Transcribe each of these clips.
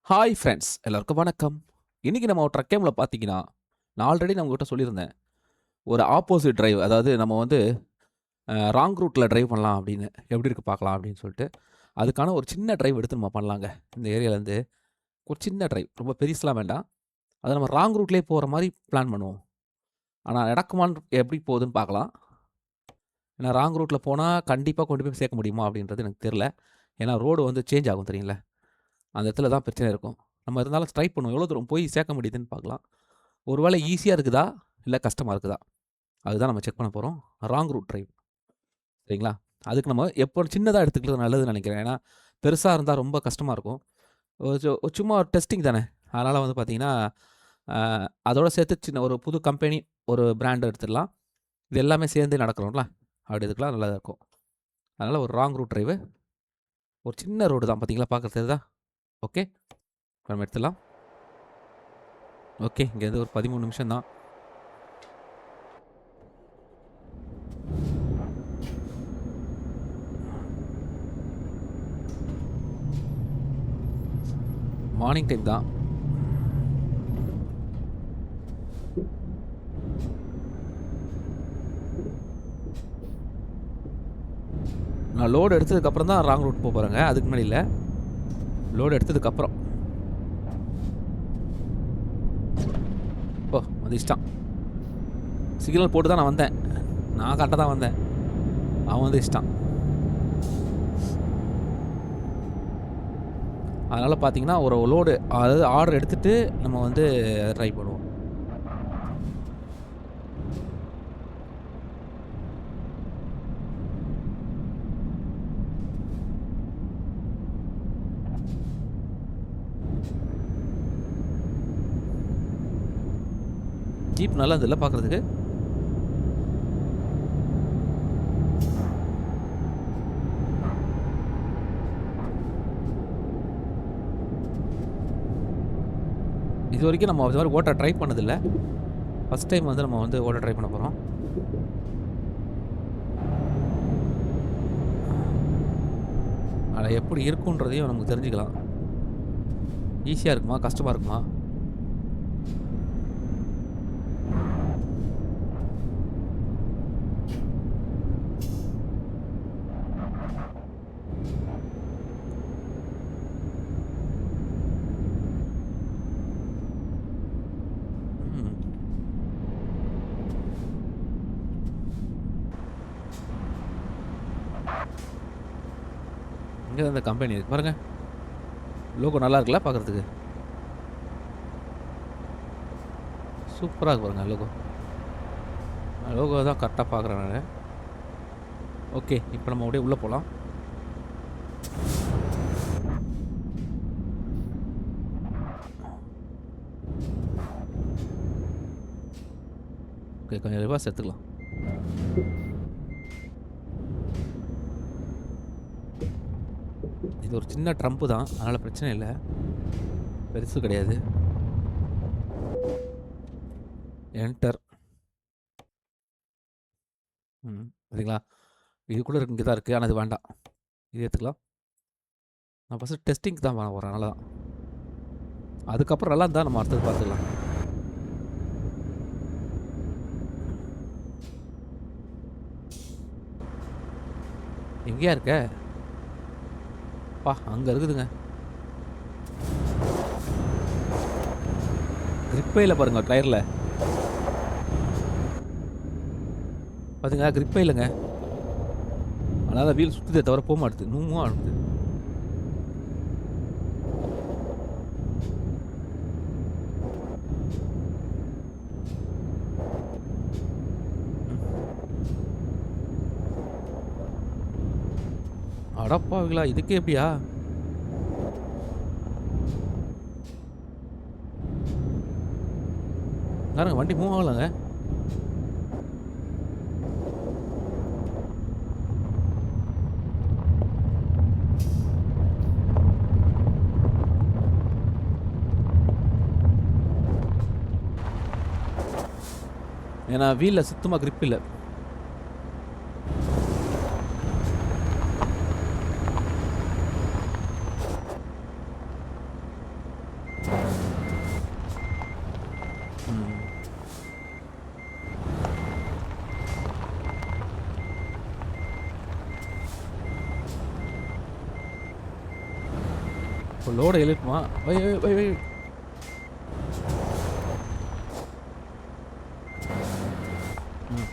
Hi friends எல்லாருக்கும் வணக்கம். இன்னைக்கு நம்ம ட்ரக் கேம்ல பார்த்தீங்கன்னா, நான் ஆல்ரெடி நான் உங்ககிட்ட சொல்லியிருந்தேன். ஒரு ஆப்போசிட் டிரைவ் அதாவது நம்ம வந்து ராங் ரூட்ல டிரைவ் பண்ணலாம் அப்படின்னு. எப்படி இருக்கு பார்க்கலாம் அப்படின்னு சொல்லிட்டு. அதுக்கான ஒரு சின்ன டிரைவ் எடுத்து நம்ம பண்ணலாங்க. இந்த ஏரியாலேருந்து ஒரு சின்ன டிரைவ். ரொம்ப பெருசுலாம் வேண்டாம். அத நம்ம ராங் ரூட்லயே போற மாரி பிளான் பண்ணுவோம். ஆனா நடக்குமான்னு எப்படி போகுதுன்னு பார்க்கலாம். ஏன்னா ராங் ரூட்ல போனா கண்டிப்பா கொண்டு போய் சேர்க்க முடியுமா அப்படின்றது எனக்கு தெரியல. ஏன்னா ரோடு வந்து சேஞ்ச் ஆகும் தெரியுங்களா? அந்த இடத்துல தான் பிரச்சனை இருக்கும். நம்ம இருந்தாலும் ட்ரை பண்ணுவோம். எவ்வளோ தூரம் போய் சேர்க்க முடியுதுன்னு பார்க்கலாம். ஒரு வேளை ஈஸியா இருக்குதா? இல்ல கஷ்டமா இருக்குதா? அதுதான் நம்ம செக் பண்ண போறோம். ராங் ரூட் டிரைவ் சரிங்களா? அதுக்கு நம்ம எப்போ சின்னதா எடுத்துக்கிறது நல்லதுன்னு நெனைக்கிறேன். ஏன்னா, பெருசா இருந்தா ரொம்ப கஷ்டமா இருக்கும். சும்மா ஒரு டெஸ்டிங் தானே. அதனால வந்து பார்த்தீங்கன்னா, அ அதோட சேர்த்து சின்ன ஒரு புது கம்பெனி, ஒரு பிராண்ட் எடுத்துடலாம். இது எல்லாமே சேர்ந்து நடக்கணும்ல. அப்படி எடுத்துக்கலாம் நல்லதா இருக்கும். அதனால ஒரு ராங் ரூட் டிரைவு. ஒரு சின்ன ரோடு தான் பார்த்தீங்களா? பார்க்க தெரியுதா? ஓகே. நம்ம எடுத்துடலாம். ஓகே. இங்கேருந்து ஒரு 13 நிமிஷம் தான். மார்னிங் டைம் தான். நான் லோடு எடுத்ததுக்கப்புறம் தான் ராங் ரூட் போறேங்க. அதுக்கு முன்னாடி இல்ல. லோடு எடுத்ததுக்கப்புறம். ஓ! வந்துச்சுட்டான். சிக்னல் போட்டு தான் நான் வந்தேன். நான் கரெக்ட்டா தான் வந்தேன். அவன் வந்து இடிச்சிட்டான். அதனால பார்த்தீங்கன்னா, ஒரு லோடு அதாவது ஆர்டர் எடுத்துட்டு நம்ம வந்து ட்ரை பண்ணுவோம். ஜீப் நல்லா இருந்ததுல்ல பார்க்குறதுக்கு? இதுவரைக்கும் நம்ம அது மாரி ஓட்ட ட்ரை பண்ணதில்ல. ஃபர்ஸ்ட் டைம் வந்து நம்ம வந்து ஓட்ட ட்ரை பண்ண போறோம். அது எப்படி இருக்குன்றதையும் நமக்கு தெரிஞ்சுக்கலாம். ஈஸியா இருக்குமா? கஷ்டமா இருக்குமா? ம். இங்க தான் இந்த கம்பெனி இருக்கு பாருங்க. லோகோ நல்லா இருக்குல்ல பார்க்குறதுக்கு? சூப்பரா இருக்கு பாருங்க லோகோ. லோகோ தான் கரெக்ட்டா பார்க்குறேன் நானு. ஓகே. இப்ப நம்ம அப்படியே உள்ள போலாம். ஓகே. கொஞ்சம் ரிவர்ஸ் எடுத்துக்கலாம். இது ஒரு சின்ன ட்ரம்ப் தான். அதனால பிரச்சனை இல்ல. பெருசு கிடையாது. என்டர். சரிங்களா? இது கூட இங்க தான் இருக்கு. ஆனா இது வேண்டாம். இது எடுத்துக்கலாம். நான் ஃபர்ஸ்ட்டு டெஸ்டிங்க்கு தான் பண்ண போறேன். அதனால தான். அதுக்கப்புறம் நல்லா இருந்தா நம்ம அடுத்தது பார்த்துக்கலாம். எங்கேயா இருக்க? அப்பா! அங்க இருக்குதுங்க. கிரிப்பே இல்ல பாருங்க டயர்ல. பாத்தீங்களா? கிரிப்பே இல்லங்க. அதனால வீல் சுத்துதே தவிர போ மாட்டுது. மூவ் ஆகுது. அடப்பாவிங்களா! இதுக்கே இப்படியா? பாருங்க வண்டி மூவ் ஆகலங்க. ஏன்னா வீல்ல சுத்தமா கிரிப் இல்ல. ம். இப்போ லோட எழுப்புமா? வை வை வை வை. ம்.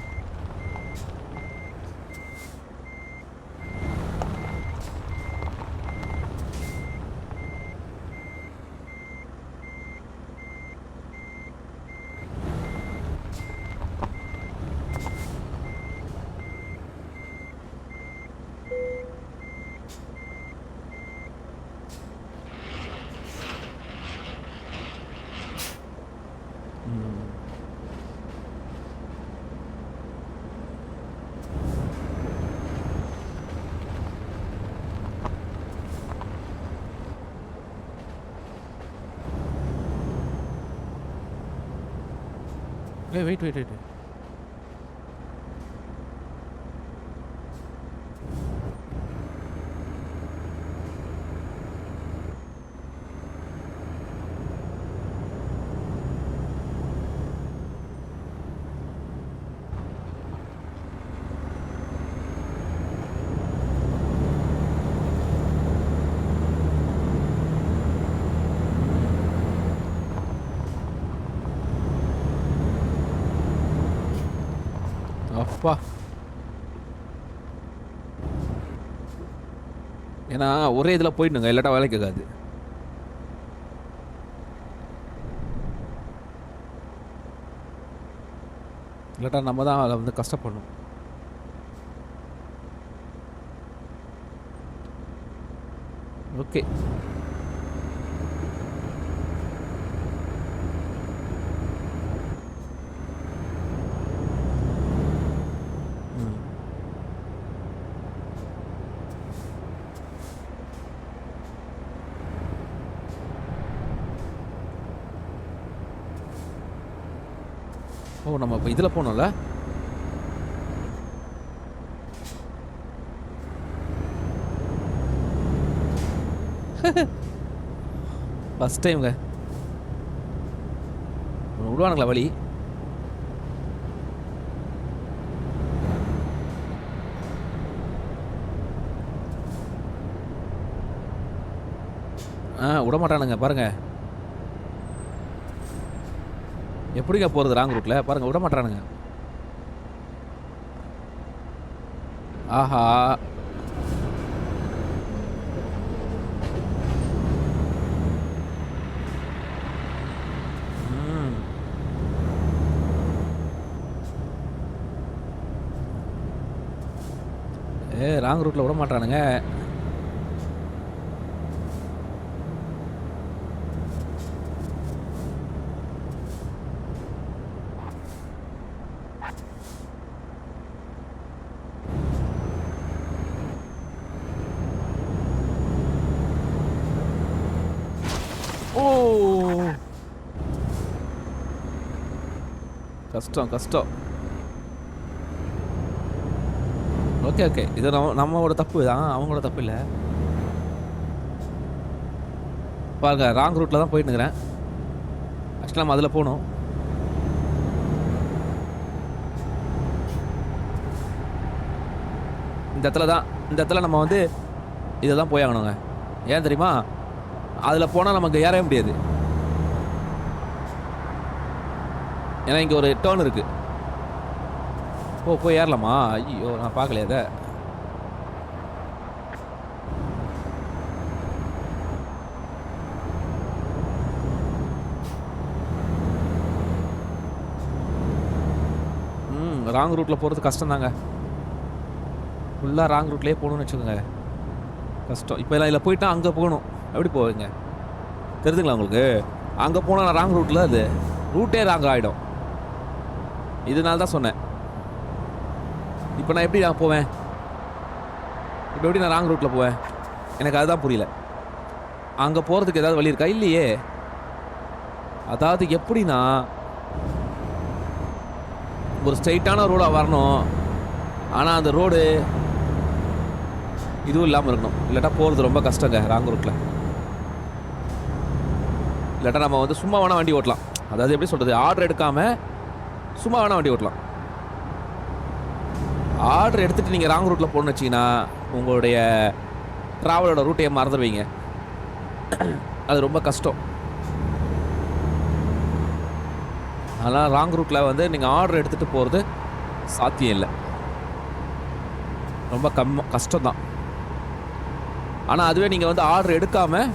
ம். Wait wait wait. அப்பா! ஏன்னா ஒரே இதில் போயிடணுங்க, இல்லாட்டா வேலைக்கு ஆகாது. இல்லாட்டா நம்ம தான் அதை வந்து கஷ்டப்படணும். ஓகே. ம். ஓ, நம்ம இப்போ இதில் போகணும்ல? ஃபஸ்ட் டைம்ங்க. விடுவானுங்களா வழி? விட மாட்டானுங்க பாருங்க. எப்படிங்க போகிறது ராங் ரூட்டில் பாருங்க, விட மாட்டானுங்க. ஆஹா! ம். ராங் ரூட்டில் விட மாட்டானுங்க. ஓ, கஷ்டம் கஷ்டம். ஓகே ஓகே, இது நம்மளோட தப்பு தான், அவங்களோட தப்பு இல்லை. பாருங்க, ராங் ரூட்டில் தான் போயிட்டு இருக்கிறேன். ஆக்சுவலாக நம்ம அதில் போகணும். இந்த இடத்துல நம்ம வந்து இதை தான் போய் ஆகணுங்க. ஏன் தெரியுமா? அதில் போனால் நமக்கு ஏறவே முடியாது. ஏன்னா இங்கே ஒரு டேர்ன் இருக்குது. போய் ஏறலாமா? ஐயோ, நான் பார்க்கலையே அதை. ராங் ரூட்டில் போகிறது கஷ்டம் தாங்க. ஃபுல்லாக ராங் ரூட்லேயே போகணும்னு வச்சுக்கோங்க, கஷ்டம். இப்போ இதில் போயிட்டா அங்கே போகணும். எப்படி போவீங்க? தெரிஞ்சுங்களா உங்களுக்கு? அங்கே போனால் நான் ராங் ரூட்டில் அது ரூட்டே ராங் ஆகிடும். இதனால தான் சொன்னேன். இப்போ நான் எப்படி நான் போவேன்? இப்போ எப்படி நான் ராங் ரூட்டில் போவேன்? எனக்கு அதுதான் புரியல. அங்கே போகிறதுக்கு ஏதாவது வழி இருக்கா? இல்லையே. அதாவது எப்படின்னா, ஒரு ஸ்ட்ரைட்டான ரோடாக வரணும், ஆனால் அந்த ரோடு இதுவும் இல்லாமல் இருக்கணும், இல்லாட்டா போகிறது ரொம்ப கஷ்டங்க ராங் ரூட்டில். இல்லாட்டா நம்ம வந்து சும்மா வேணால் வண்டி ஓட்டலாம். அதாவது எப்படி சொல்கிறது, ஆர்டர் எடுக்காமல் சும்மா வேணால் வண்டி ஓட்டலாம். ஆர்டர் எடுத்துகிட்டு நீங்கள் ராங் ரூட்டில் போகணுன்னு வச்சிங்கன்னா உங்களுடைய ட்ராவலோட ரூட்டையை மறந்துடுவீங்க. அது ரொம்ப கஷ்டம். அதனால் ராங் ரூட்டில் வந்து நீங்கள் ஆர்டர் எடுத்துகிட்டு போகிறது சாத்தியம் இல்லை. ரொம்ப கஷ்டம்தான். ஆனால் அதுவே நீங்கள் வந்து ஆர்டர் எடுக்காமல்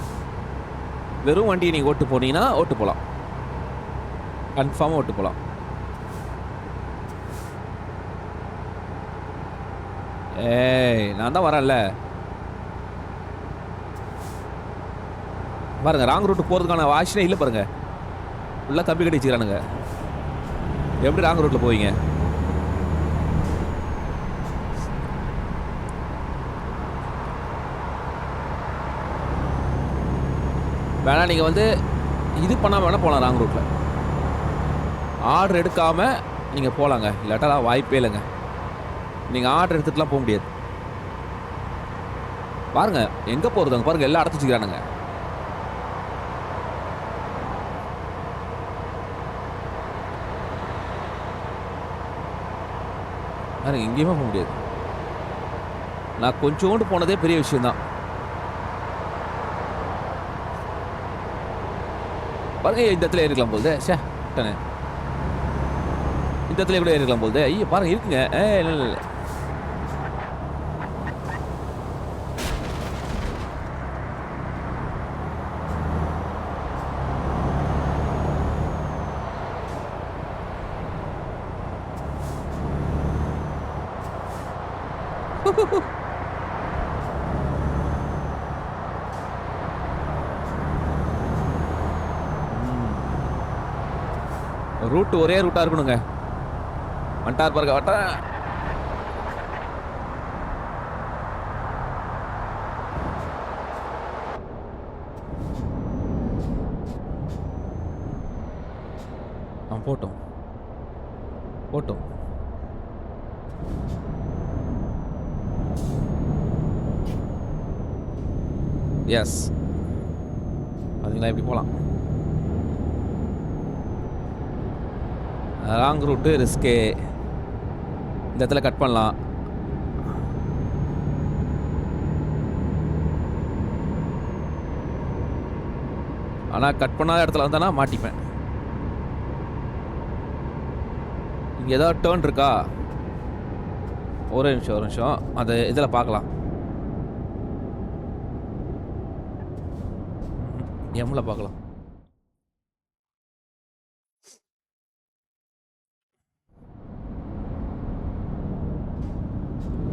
வெறும் வண்டியை நீங்கள் ஓட்டு போனீங்கன்னா ஓட்டு போகலாம். கன்ஃபார்மாக ஓட்டு போகலாம். ஏய், நான் தான் வரேன்ல. பாருங்க, ராங் ரூட்டு போகிறதுக்கான வாஷனே இல்லை பாருங்க. ஃபுல்லாக கம்பி கட்டி வச்சுக்கிறானுங்க. எப்படி ராங் ரூட்டில் போவீங்க? வேணா நீங்கள் வந்து இது பண்ணாமல் வேணால் போகலாம். ராங் ரூட்டில் ஆர்டர் எடுக்காமல் நீங்கள் போகலாங்க. இல்லாட்டா வாய்ப்பே இல்லைங்க. நீங்கள் ஆர்டர் எடுத்துகிட்டுலாம் போக முடியாது. பாருங்கள் எங்கே போகிறதுங்க, பாருங்கள் எல்லாம் அடைச்சி வச்சுக்கிறானுங்க. பாருங்க எங்கேயுமே போக முடியாது. நான் கொஞ்சோண்டு போனதே பெரிய விஷயம்தான். பாருங்க இந்த இடத்துல ஏறிக்கலாம் போகுது. இந்த இடத்துல கூட ஏறிக்கலாம் போகுது. ஐயோ பாருங்க இருக்குங்க. இல்லை இல்லை இல்லை. ரூட் ஒரே ரூட்டாக இருக்கணுங்க. வண்டார் பாருங்க வட்டா. போட்டோம் போட்டோம். எஸ், அதுங்களா எப்படி போகலாம்? ராங் ரூட்டு ரிஸ்கே. இந்த இடத்துல கட் பண்ணலாம். ஆனால் கட் பண்ணாத இடத்துல வந்தானா மாட்டிப்பேன். இங்கே ஏதாவது டேர்ன் இருக்கா? ஒரு நிமிஷம் அது இதில் பார்க்கலாம். எம்மில் பார்க்கலாம்.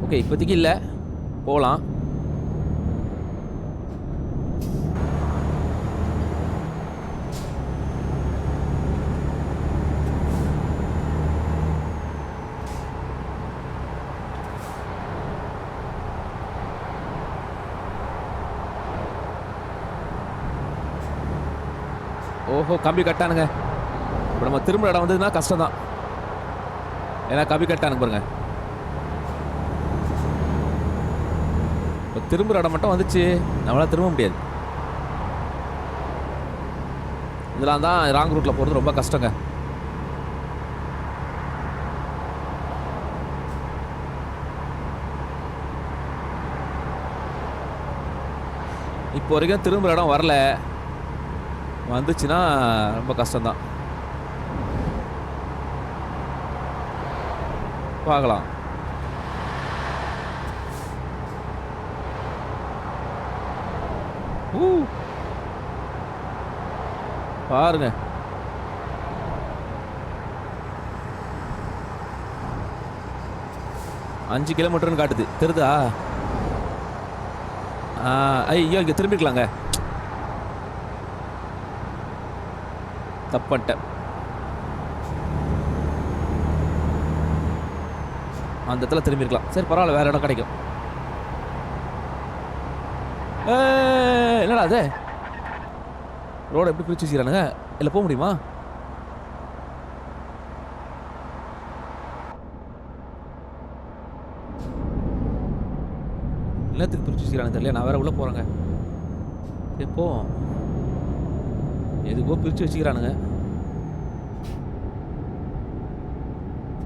ஓகே, இப்போதைக்கு இல்லை, போகலாம். ஓஹோ, கம்பி கட்டானுங்க. இப்போ நம்ம திரும்ப இடம் வந்ததுன்னா கஷ்டம் தான். ஏன்னா கம்பி கட்டானுங்க பாருங்க. இப்போ திரும்புகிற இடம் மட்டும் வந்துச்சு, நம்மளால் திரும்ப முடியாது. இதெல்லாம் தான் ராங் ரூட்டில் போகிறது ரொம்ப கஷ்டங்க. இப்போ வரைக்கும் திரும்புகிற இடம் வரல, வந்துச்சுன்னா ரொம்ப கஷ்டம்தான். பார்க்கலாம். பாருங்க, அஞ்சு கிலோமீட்டர்னு காட்டுது. தெரியுதா? ஐயோ, இங்கே திரும்பிக்கலாங்க. தப்பட்டேன். அந்த இடத்துல திரும்பிருக்கலாம். சரி பரவாயில்ல, வேற இடம் கிடைக்கும். என்னடா அது, ரோடு எப்படி பிரிச்சு வச்சுக்கிறானுங்க? இல்லை போக முடியுமா? எல்லாத்துக்கு பிரிச்சு வச்சுக்கிறானு தெரியல. நான் வேற உள்ள போறேங்க. சரி போ. எதுக்கோ பிரித்து வச்சுக்கிறானுங்க.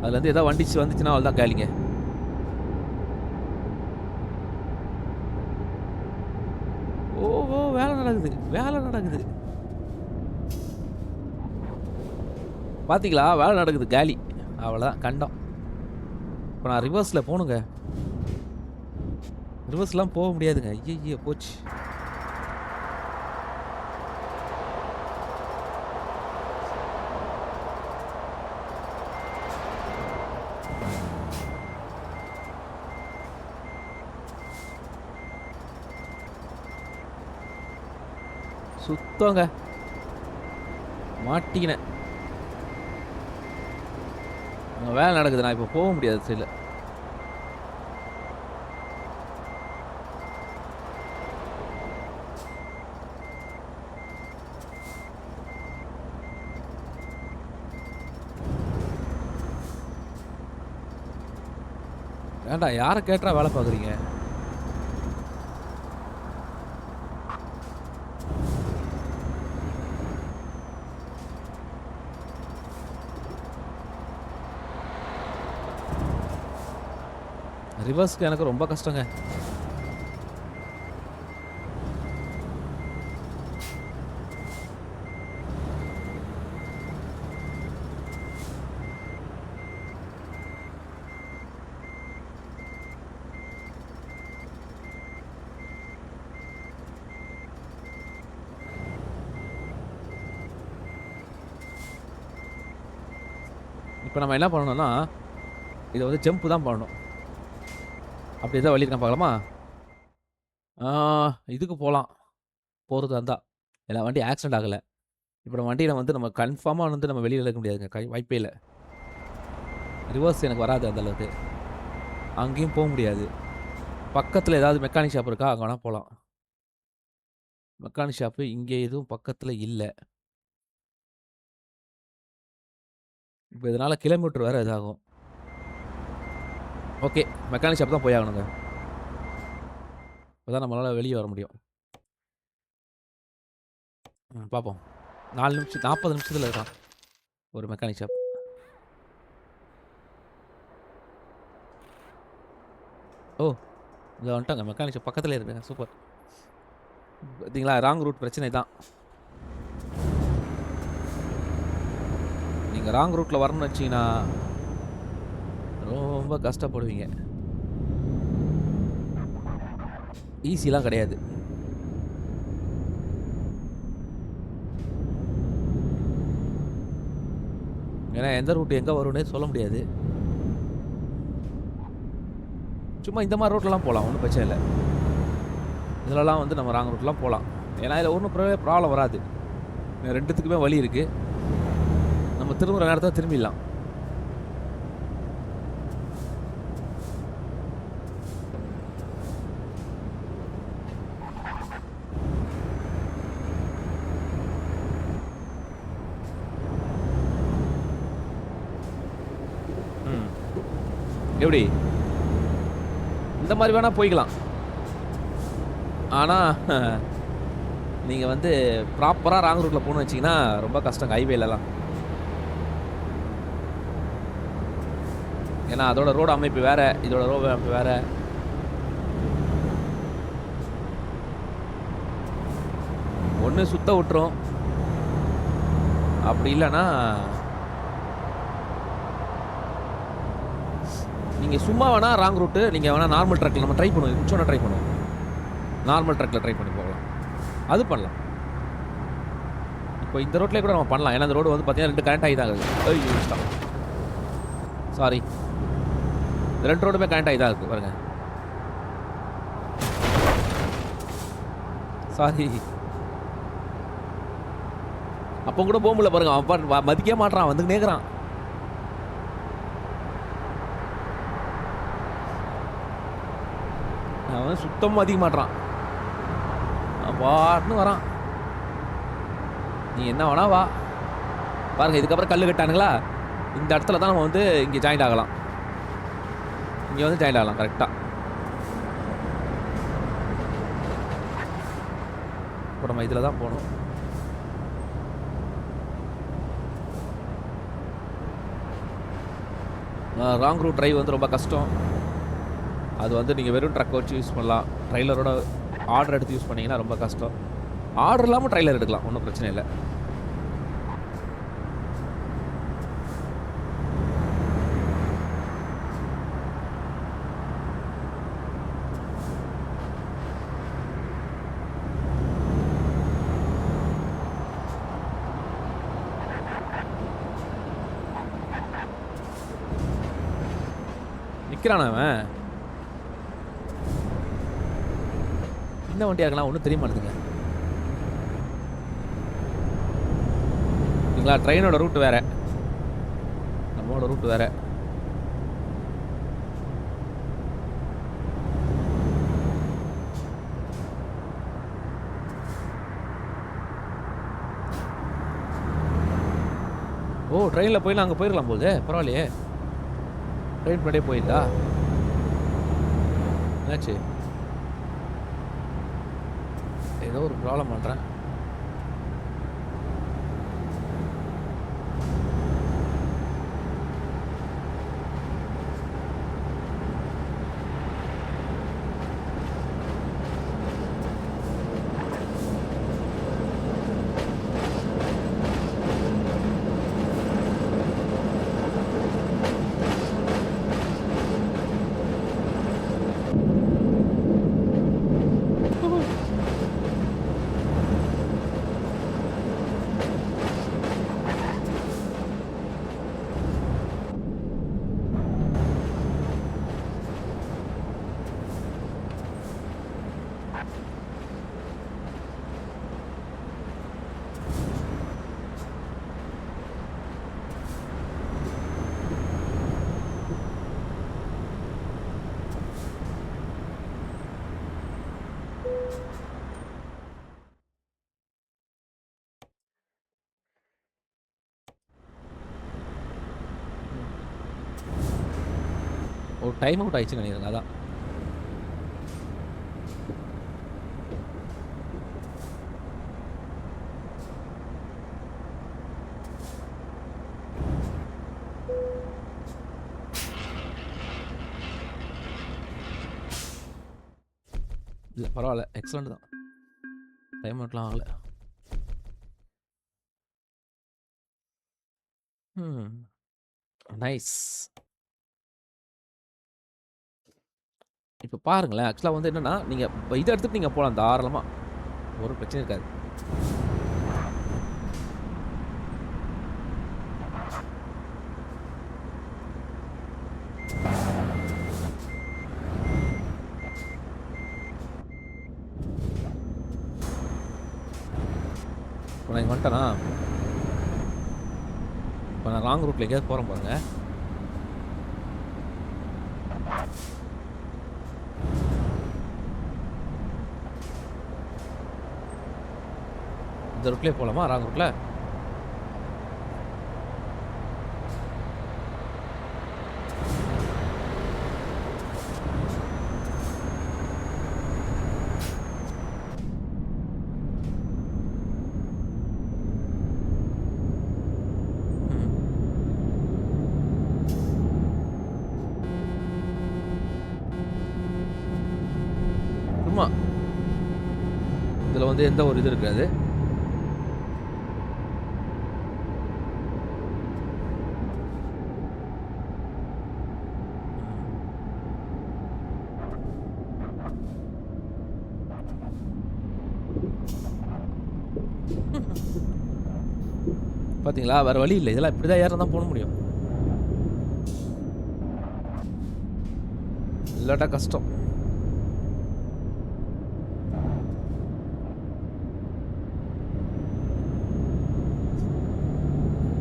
அதுலேருந்து எதாவது வண்டிச்சு வந்துச்சுன்னா அவள் தான் காலிங்க. ஓஹோ! வேலை நடக்குது, வேலை நடக்குது. பார்த்தீங்களா? வேலை நடக்குது, காலி. அவ்வளோதான் கண்டம். இப்போ நான் ரிவர்ஸில் போகணுங்க. ரிவர்ஸ்லாம் போக முடியாதுங்க. ஐயய்ய! போச்சு. சுத்தங்க. மாட்டிக்கினேன். அங்கே வேலை நடக்குது. நான் இப்போ போக முடியாது சைடில். ஏன்டா யாரை கேட்டா வேலை பார்க்குறீங்க? ரிவர்ஸ்க்கு எனக்கு ரொம்ப கஷ்டங்க. இப்போ நம்ம என்ன பண்ணணும்னா, இதை வந்து ஜம்ப் தான் பண்ணணும். அப்படி எதாவது வழி இருக்கான்னு பார்க்கலாமா? இதுக்கு போகலாம். போகிறதா இருந்தா. எல்லா வண்டி ஆக்சிடென்ட் ஆகலை. இப்போ நம்ம வண்டியில் வந்து நம்ம கன்ஃபார்மாக வந்து நம்ம வெளியில் எடுக்க முடியாதுங்க. வாய்ப்பே இல்லை. ரிவர்ஸ் எனக்கு வராது அந்தளவுக்கு. அங்கேயும் போக முடியாது. பக்கத்தில் ஏதாவது மெக்கானிக் ஷாப் இருக்கா? அங்கே வேணால் போகலாம். மெக்கானிக் ஷாப்பு இங்கே எதுவும் பக்கத்தில் இல்லை. இப்போ இதனால் கிலோமீட்டர் வேறு இதாகும். ஓகே, மெக்கானிக் ஷாப் தான் போய் ஆகணுங்க. அப்போ தான் நம்மளால் வெளியே வர முடியும். பார்ப்போம். 4 நிமிஷம் 40 நிமிஷத்தில் இருக்கான் ஒரு மெக்கானிக் ஷாப். ஓ! இங்கே வந்துட்டாங்க. மெக்கானிக் ஷாப் பக்கத்தில் இருக்குங்க. சூப்பர். பார்த்தீங்களா? ராங் ரூட் பிரச்சனை தான். நீங்கள் ராங் ரூட்டில் வரணும்னு வச்சிங்கன்னா ரொம்ப கஷ்டப்படுவீங்க. ஈஸிலாம் கிடையாது. ஏன்னா எந்த ரூட் எங்கே வரும்னே சொல்ல முடியாது. சும்மா இந்த மாதிரி ரோட்லலாம் போகலாம், ஒன்றும் பிரச்சனை இல்லை. இதிலலாம் வந்து நம்ம ராங் ரூட்லாம் போகலாம். ஏன்னா இதில் ஒன்றும் ப்ராப்ளம் வராது. ரெண்டுத்துக்குமே வழி இருக்குது. நம்ம திரும்புகிற நேரத்தில் திரும்பிடலாம். எப்படி இந்த மாதிரி வேணால் போய்க்கலாம். ஆனால் நீங்கள் வந்து ப்ராப்பராக ராங் ரூட்டில் போகணுன்னு வச்சிங்கன்னா ரொம்ப கஷ்டம் ஹைவேலலாம். ஏன்னா அதோட ரோடு அமைப்பு வேறு, இதோட ரோடு அமைப்பு வேறு. ஒன்று சுத்த விட்டுரும், அப்படி இல்லைன்னா நீங்கள் சும்மா வேணால் ராங் ரூட்டு நீங்கள் வேணால் நார்மல் ட்ரக்கில் நம்ம ட்ரை பண்ணுவோம். மிச்சோன்னா ட்ரை பண்ணுவோம். நார்மல் ட்ரக்கில் ட்ரை பண்ணி போகலாம். அது பண்ணலாம். இப்போ இந்த ரோட்லேயே கூட நம்ம பண்ணலாம். ஏன்னா இந்த ரோடு வந்து பார்த்தீங்கன்னா 2 கனெக்ட் ஆகி தான் இருக்குது. ஐயோ, சாரி, 2 ரோடுமே கனெக்ட் ஆகி தான் இருக்குது பாருங்க. சாரி, அப்போ கூட போக முடியல பாருங்க. அவன் மதிக்க மாட்டான், வந்து நேக்குறான். அவன் சுத்தமாக மதிக்க மாட்டான், பாட்டுன்னு வரான். நீ என்ன வேணா வா பாருங்க. இதுக்கப்புறம் கல் கட்டானுங்களா, இந்த இடத்துல தான் நம்ம வந்து இங்கே ஜாயிண்ட் ஆகலாம். இங்கே வந்து ஜாயிண்ட் ஆகலாம் கரெக்டாக. இப்போ நம்ம இதில் தான் போகணும். ராங் ரூட் டிரைவ் வந்து ரொம்ப கஷ்டம். அது வந்து நீங்கள் வெறும் ட்ரக்கை வச்சு யூஸ் பண்ணலாம். ட்ரைலரோட ஆர்டர் எடுத்து யூஸ் பண்ணிங்கன்னா ரொம்ப கஷ்டம். ஆர்டர் இல்லாமல் ட்ரைலர் எடுக்கலாம், ஒன்றும் பிரச்சனை இல்லை. நிற்கிறான் அவன். என்ன வண்டியாக இருக்கலாம் ஒன்றும் தெரிய மாட்டேதுங்க. இல்லைங்களா, ட்ரெயினோட ரூட் வேறு, நம்மளோட ரூட் வேறு. ஓ, ட்ரெயினில் போய் அங்கே போயிருக்கலாம் போகுது. பரவாயில்லையே, ட்ரெயின் முன்னாடியே போயிருந்தா. என்னாச்சு? ஏதோ ஒரு ப்ராப்ளம் பண்ணுறேன். ஒரு டைம் அவுட் ஆயிடுச்சுன்னு நினைக்கிறேங்க. அதான் இல்லை, பரவாயில்ல, எக்ஸலண்ட் தான். டைம் அவுட்லாம் ஆகலை. நைஸ். இப்போ பாருங்களேன், ஆக்சுவலாக வந்து என்னென்னா, நீங்கள் இதை எடுத்துகிட்டு நீங்கள் போகலாம் தாராளமாக, ஒரு பிரச்சனை இருக்காது. இப்போ நான் இங்கே வந்துட்டேனா, இப்போ நான் ராங் ரூட்டில் எங்கேயாவது போகிறேன் பாருங்க. இந்த ரூட்லேயே போகலாமா, ராங் ரூட்டில்? சும்மா இதில் வந்து எந்த ஒரு இது இருக்காது. பார்த்தீங்களா, வேறு வழி இல்லை, இதெல்லாம் இப்படி தான் ஏற தான் போக முடியும், இல்லாட்டா கஷ்டம்.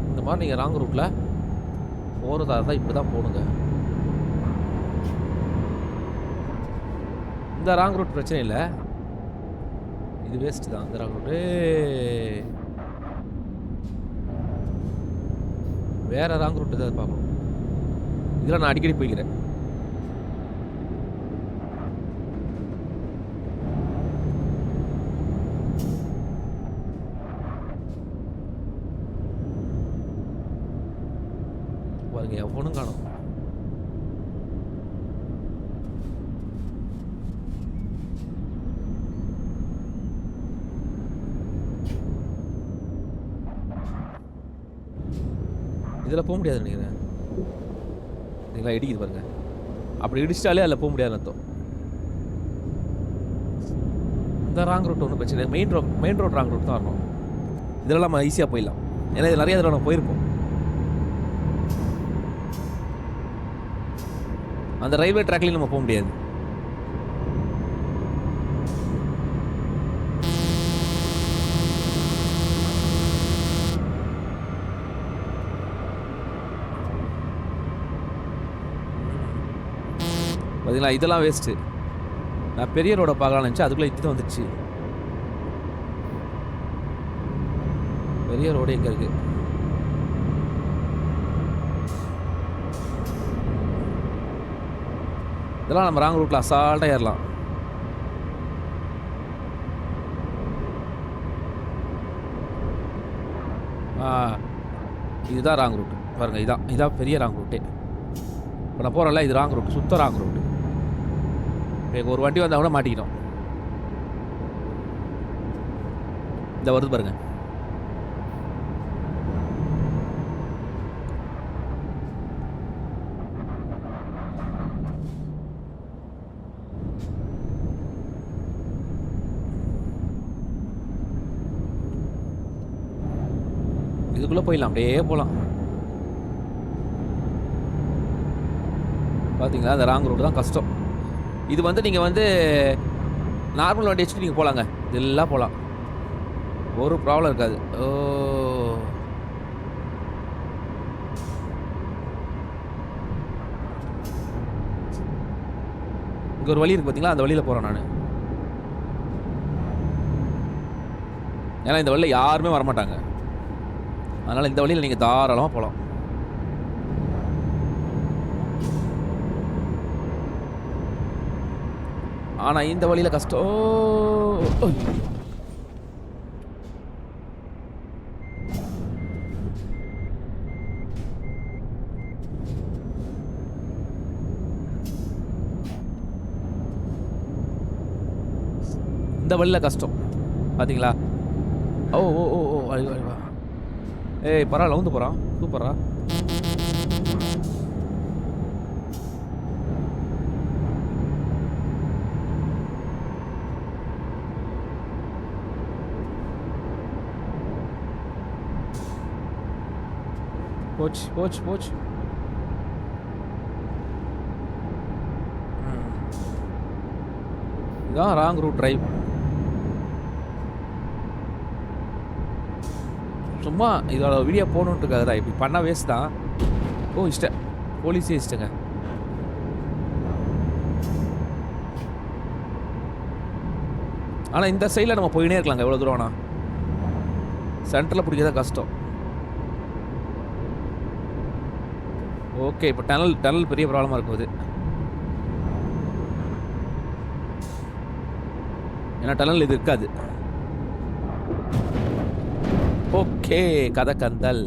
இந்த மாதிரி நீங்கள் ராங் ரூட்டில் போகிறதா இருந்தால் இப்படி தான் போகணுங்க. இந்த ராங் ரூட் பிரச்சனை இல்லை, இது வேஸ்ட் தான். இந்த ராங் ரூட்டு வேறு ராங் ரூட் ஏதாவது பார்க்கணும். இதில் நான் அடிக்கடி போய்க்கிறேன். பாருங்க, எவனும் காணும். இதில் போக முடியாதுன்னு நினைக்கிறேன். இதெல்லாம் இடிக்குது பாருங்க. அப்படி இடிச்சிட்டாலே அதில் போக முடியாதுன்னு அர்த்தம். இந்த ராங் ரூட் ஒன்றும் பிரச்சனை இல்லை. மெயின் ரோட் ராங் ரூட் தான் வரணும். இதெல்லாம் நம்ம ஈஸியாக போயிடலாம். ஏன்னா இது நிறைய தடவை நம்ம போயிருப்போம். அந்த ரயில்வே ட்ராக்லையும் நம்ம போக முடியாது. பார்த்தீங்களா, இதெல்லாம் வேஸ்ட்டு. நான் பெரிய ரோடை பார்க்கலாம்னு நினச்சேன், அதுக்குள்ளே இது தான் வந்துடுச்சு. பெரிய ரோடு எங்கே இருக்குது? இதெல்லாம் நம்ம ராங் ரூட்டில் அசால்ட்டாக ஏறலாம். இதுதான் ராங் ரூட்டு பாருங்கள். இதான் பெரிய ராங் ரூட்டே. இப்போ நான் போகிறேன்ல, இது ராங் ரூட்டு, சுத்த ராங் ரூட்டு. இப்போ ஒரு வண்டி வந்தால் கூட மாட்டிக்கிட்டோம். இந்த வருது பாருங்க. இதுக்குள்ளே போயிடலாம், அப்படியே போகலாம். பார்த்தீங்களா, அந்த ராங் ரூட் தான் கஷ்டம். இது வந்து நீங்கள் வந்து நார்மல் வண்டி வச்சுட்டு நீங்கள் போகலாங்க, இதெல்லாம் போகலாம், ஒரு ப்ராப்ளம் இருக்காது. ஓ, இங்கே ஒரு வழி இருக்குது பார்த்தீங்களா, அந்த வழியில் போகிறேன் நான். ஏன்னா இந்த வழியில் யாருமே வரமாட்டாங்க, அதனால் இந்த வழியில் நீங்கள் தாராளமாக போகலாம். ஆனால் இந்த வழியில் கஷ்டம். இந்த வழியில் கஷ்டம் பார்த்தீங்களா. ஓ ஓ ஓ ஓ அழிவா. ஏய் பரவாயில்ல, வந்து போகிறான், சூப்பரா. போச்சு போச்சு போச்சு. இதான் ராங் ரூட் டிரைவ். சும்மா இதோட வீடியோ போகணுன்ட்டுருக்காது தான், இப்படி பண்ணால் வேஸ்ட் தான். ஓ இஷ்டம், போலீஸே இஷ்டங்க. ஆனால் இந்த சைடில் நம்ம போயினே இருக்கலாங்க, எவ்வளோ தூரம்னா. சென்டரில் பிடிக்கிறதா கஷ்டம். ஓகே, இப்போ டனல் பெரிய ப்ராப்ளமாக இருக்கும் இது. ஏன்னா டனல் இது இருக்காது. ஓகே, கதை கந்தல்.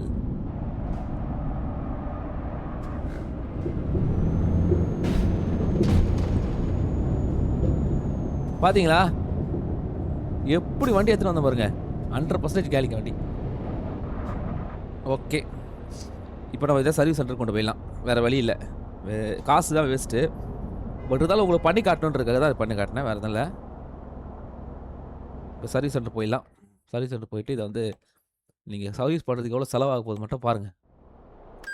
பார்த்தீங்களா எப்படி வண்டி எடுத்துகிட்டு வந்த பாருங்க, 100% கேலிங்க வண்டி. ஓகே, இப்போ நம்ம இதை சர்வீஸ் சென்டர் கொண்டு போயிடலாம், வேறு வழி இல்லை. காசு தான் வேஸ்ட்டு, பட் இருந்தாலும் உங்களுக்கு பண்ணி காட்டணுன்றதுக்காக தான் அது பண்ணி காட்டினேன், வேறு எதுவும் இல்லை. இப்போ சர்வீஸ் சென்டர் போயிடலாம். சர்வீஸ் சென்டர் போயிட்டு இதை வந்து நீங்கள் சர்வீஸ் பண்ணுறதுக்கு எவ்வளோ செலவாக போகுது மட்டும் பாருங்கள்.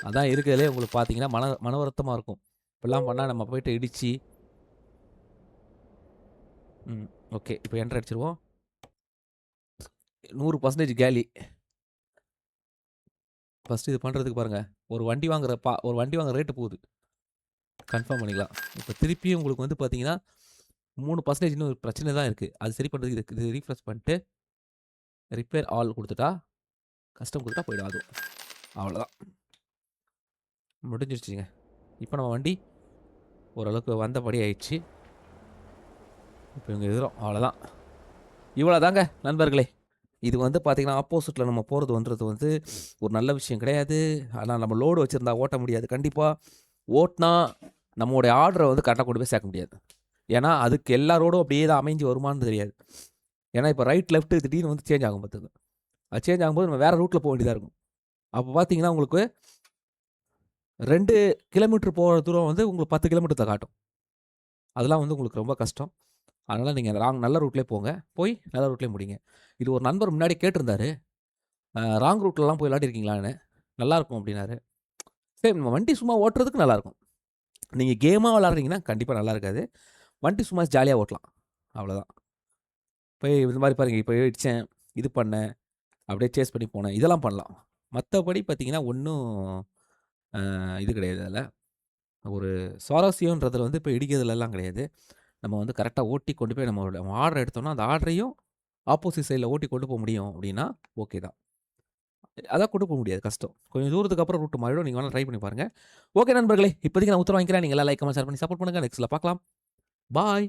அதான் இருக்கிறதுலே உங்களுக்கு பார்த்தீங்கன்னா மன வருத்தமாக இருக்கும். இப்படிலாம் பண்ணால் நம்ம போய்ட்டு இடித்து. ஓகே, இப்போ என்ட்ரு அடிச்சிருவோம். 100% கேலி. ஃபஸ்ட்டு இது பண்ணுறதுக்கு பாருங்கள், ஒரு வண்டி வாங்குற ரேட்டு போகுது, கன்ஃபார்ம் பண்ணிக்கலாம். இப்போ திருப்பியும் உங்களுக்கு வந்து பார்த்தீங்கன்னா 3% இன்னும் பிரச்சனை தான் இருக்குது. அது சரி பண்ணுறதுக்கு இது ரீஃப்ரெஷ் பண்ணிட்டு ரிப்பேர் ஆல் கொடுத்துட்டா, கஸ்டம் கொடுத்தா போய்டும். அதுவும் அவ்வளோதான், முடிஞ்சிருச்சுங்க. இப்போ நம்ம வண்டி ஓரளவுக்கு வந்தபடி ஆயிடுச்சு. இப்போ இவங்க எதிரும் அவ்வளோதான். இவ்வளோ தாங்க நண்பர்களே. இது வந்து பார்த்திங்கன்னா ஆப்போசிட்டில் நம்ம போகிறது வந்து ஒரு நல்ல விஷயம் கிடையாது. ஆனால் நம்ம லோடு வச்சுருந்தா ஓட்ட முடியாது. கண்டிப்பாக ஓட்டினா நம்மளுடைய ஆர்டரை வந்து கரெக்டாக கொண்டு போய் சேர்க்க முடியாது. ஏன்னா அதுக்கு எல்லா ரோடும் அப்படியே தான் அமைஞ்சு வருமானு தெரியாது. ஏன்னா இப்போ ரைட் லெஃப்ட்டு திடீர்னு வந்து சேஞ்ச் ஆகும் பார்த்துங்க. அது சேஞ்ச் ஆகும்போது நம்ம வேறு ரூட்டில் போக வேண்டியதாக இருக்கும். அப்போ பார்த்தீங்கன்னா உங்களுக்கு 2 கிலோமீட்டர் போற தூரம் வந்து உங்களுக்கு 10 கிலோமீட்டர் தான் காட்டும். அதெல்லாம் வந்து உங்களுக்கு ரொம்ப கஷ்டம். அதனால நீங்க நல்ல ரூட்லயே போங்க. போய் நல்ல ரூட்லயே முடிங்க. இது ஒரு நண்பர் முன்னாடி கேட்டிருந்தாரு. ராங் ரூட்லலாம் போய் விளையாடிருக்கீங்களான்னு. நல்லாருக்கும் அப்டின்னாரு. சரி நம்ம வண்டி சும்மா ஓட்டுறதுக்கு நல்லாருக்கும். நீங்க கேமா விளையாடுறீங்கன்னா கண்டிப்பா நல்லா இருக்காது. வண்டி சும்மா ஜாலியா ஓட்டலாம். அவ்வளோதான். போய் இந்த மாரி பாருங்க, இப்ப இடிச்சேன், இது பண்ணேன், அப்படியே சேஸ் பண்ணி போனேன். இதெல்லாம் பண்ணலாம். மத்தபடி பார்த்தீங்கன்னா, ஒண்ணும் இது கிடையாது அதுல. ஒரு சுவாரஸ்யம்ன்றதுல வந்து இப்ப இடிக்கிறதுலலாம் கிடையாது. நம்ம வந்து கரெக்ட்டா ஓட்டி கொண்டு போய் நம்ம ஆர்டர் எடுத்தோம்னா, அந்த ஆர்டரையும் ஆப்போசிட் சைட்ல ஓட்டி கொண்டு போ முடியும் அப்படின்னா, ஓகே தான். அதான் கொண்டு போ முடியாது கஷ்டம். கொஞ்சம் தூரத்துக்கு அப்புறம் ரூட் மாறிடும். நீங்க வேணா ட்ரை பண்ணி பாருங்க. ஓகே நண்பர்களே, இப்போதைக்கு நான் உத்தரவு வாங்கிக்கிறேன். நீங்க எல்லாம் லைக், கமெண்ட், ஷேர் பண்ணி சப்போர்ட் பண்ணுங்க. நெக்ஸ்ட்ல பார்க்கலாம். பாய்.